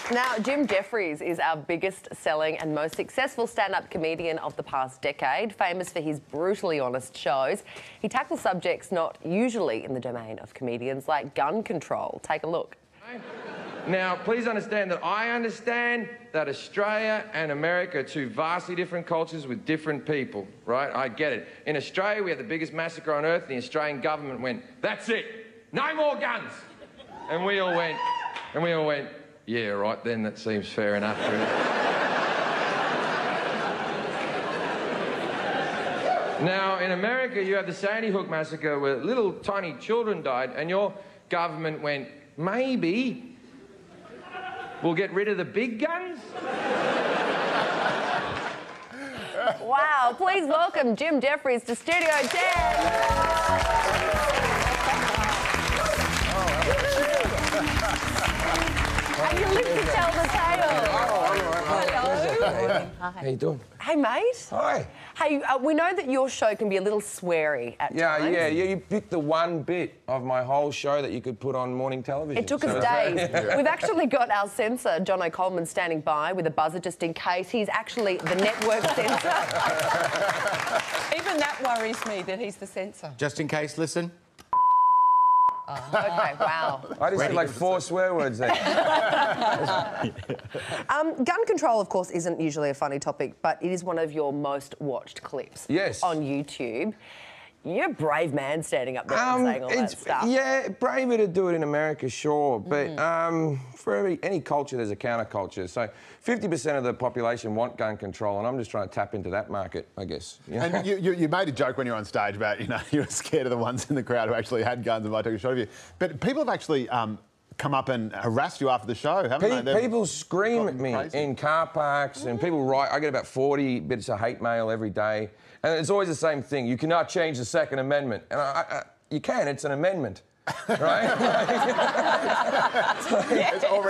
Now, Jim Jefferies is our biggest-selling and most successful stand-up comedian of the past decade, famous for his brutally honest shows. He tackles subjects not usually in the domain of comedians, like gun control. Take a look. Now, please understand that I understand that Australia and America are two vastly different cultures with different people, right? I get it. In Australia, we had the biggest massacre on earth, and the Australian government went, "That's it, no more guns." And we all went, yeah, right then, that seems fair enough. Really. Now, in America, you have the Sandy Hook massacre where little tiny children died, and your government went, maybe we'll get rid of the big guns? Wow, please welcome Jim Jefferies to Studio 10. And you live to tell the tale. Hello. How you doing? Hey, mate. Hi. Hey, we know that your show can be a little sweary at times. Yeah, you picked the one bit of my whole show that you could put on morning television. It took us days. We've actually got our censor, Jono Coleman, standing by with a buzzer just in case. He's actually the network censor. Even that worries me, that he's the censor. Just in case, listen. OK, wow. I just said like 4 swear words there. Gun control, of course, isn't usually a funny topic, but it is one of your most watched clips. Yes. On YouTube. You're a brave man standing up there and saying all that stuff. Yeah, braver to do it in America, sure, but for any culture, there's a counterculture. So 50% of the population want gun control, and I'm just trying to tap into that market, I guess. Yeah. And you made a joke when you were on stage about, you know, you were scared of the ones in the crowd who actually had guns and might take a shot of you. But people have actually come up and harassed you after the show, haven't they? People scream at me in car parks, and people write. I get about 40 bits of hate mail every day, and it's always the same thing. You cannot change the Second Amendment, and you can. It's an amendment, right?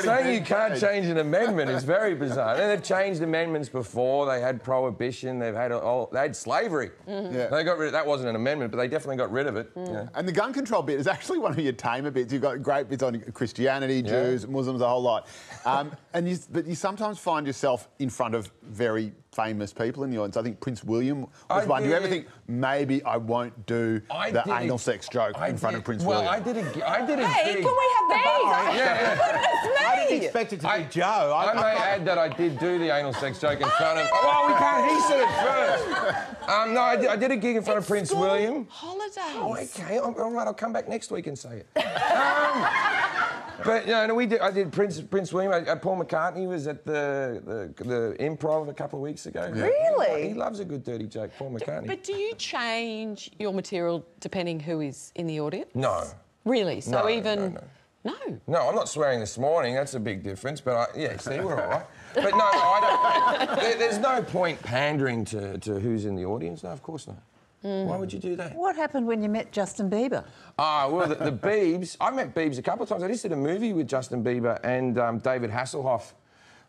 Saying you can't change an amendment is very bizarre. And they've changed amendments before. They had prohibition. They had slavery. Yeah. They got rid of that. Wasn't an amendment, but they definitely got rid of it. Yeah. And the gun control bit is actually one of your tamer bits. You've got great bits on Christianity, Jews, Muslims, a whole lot. But you sometimes find yourself in front of very famous people in the audience. I think Prince William was one. Do you ever think, maybe I won't do the anal sex joke in front of Prince William? Well, I did a Hey, gig. can we have the buzz? Goodness me! I didn't expect it to be Joe. I may add that I did do the anal sex joke in front of... Well, we can't... He said it first. No, I did a gig in front of Prince William. Holidays. Oh, OK. All right, I'll come back next week and say it. But, no, I did Prince William. Paul McCartney was at the Improv a couple of weeks ago. Yeah. Really? He loves a good dirty joke, Paul McCartney. But do you change your material depending who is in the audience? No. Really? So no, even... No. No, I'm not swearing this morning. That's a big difference. But, yeah, see, we're all right. But, no, I don't... There's no point pandering to who's in the audience. No, of course not. Why would you do that? What happened when you met Justin Bieber? Well, the Biebs... I met Biebs a couple of times. I just did a movie with Justin Bieber and David Hasselhoff,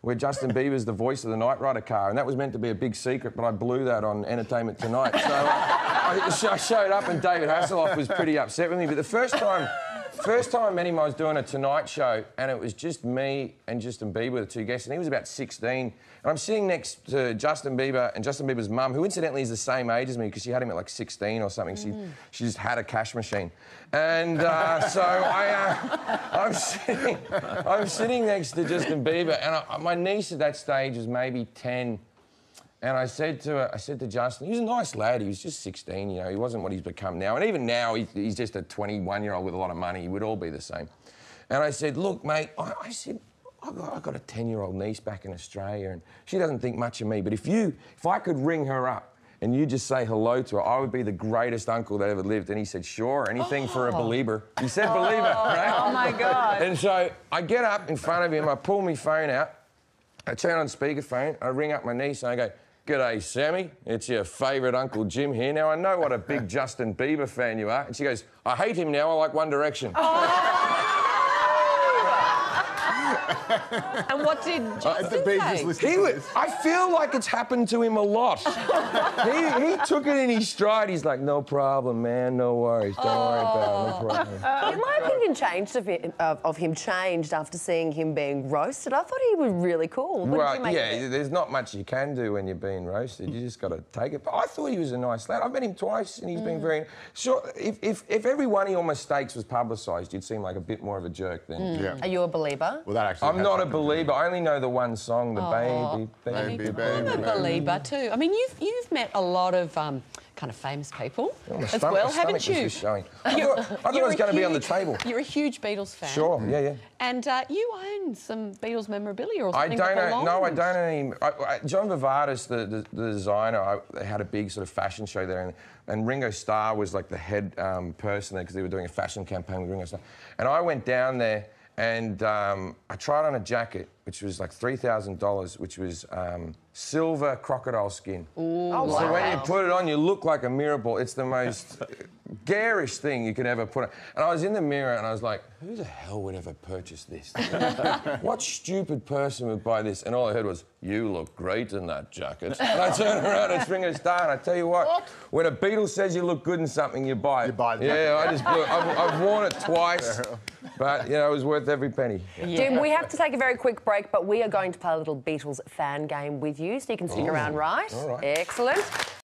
where Justin Bieber's the voice of the Knight Rider car, and that was meant to be a big secret, but I blew that on Entertainment Tonight. So I showed up and David Hasselhoff was pretty upset with me. But the first time I met him, I was doing a Tonight show, and it was just me and Justin Bieber, the two guests, and he was about 16. And I'm sitting next to Justin Bieber and Justin Bieber's mum, who incidentally is the same age as me because she had him at like 16 or something. She just had a cash machine. And so I'm sitting next to Justin Bieber, and my niece at that stage was maybe 10. And I said to Justin, he was a nice lad, he was just 16, you know, he wasn't what he's become now. And even now, he's just a 21-year-old with a lot of money, he would all be the same. And I said, look, mate, I said, I've got a 10-year-old niece back in Australia, and she doesn't think much of me, but if I could ring her up and you just say hello to her, I would be the greatest uncle that ever lived. And he said, sure, anything for a believer. He said believer, right? Oh, my God. And so I get up in front of him, I pull my phone out, I turn on speakerphone, I ring up my niece and I go, "G'day, Sammy. It's your favourite Uncle Jim here. Now, I know what a big Justin Bieber fan you are." And she goes, "I hate him now. I like One Direction." Oh. And what did Justin say? I feel like it's happened to him a lot. he took it in his stride. He's like, no problem, man, no worries. Don't worry about it, no problem. My opinion changed of him changed after seeing him being roasted. I thought he was really cool. What did you make of it? There's not much you can do when you're being roasted. You just got to take it. But I thought he was a nice lad. I've met him twice, and he's been very... Sure, if every one of your mistakes was publicised, you'd seem like a bit more of a jerk then. Yeah. Are you a believer? Well, that actually I'm not a believer. I only know the one song, the baby. I'm a believer too. I mean, you've met a lot of kind of famous people as well, haven't you? I thought it was going to be on the table. You're a huge Beatles fan. Sure, yeah. And you own some Beatles memorabilia or something. I don't own any. John Vivardis, the designer, they had a big sort of fashion show there, and Ringo Starr was like the head person there because they were doing a fashion campaign with Ringo Starr. And I went down there and I tried on a jacket, which was like $3,000, which was silver crocodile skin. Ooh. Oh, so wow. when you put it on, you look like a mirror ball. It's the most garish thing you could ever put on. And I was in the mirror and I was like, who the hell would ever purchase this? What stupid person would buy this? And all I heard was, you look great in that jacket. And I turned around and Ringo Starr, and I tell you what, when a Beatle says you look good in something, you buy it. You buy the jacket. I've worn it twice, but, you know, it was worth every penny. Yeah. Jim, we have to take a very quick break, but we are going to play a little Beatles fan game with you, so you can stick around, right? All right. Excellent.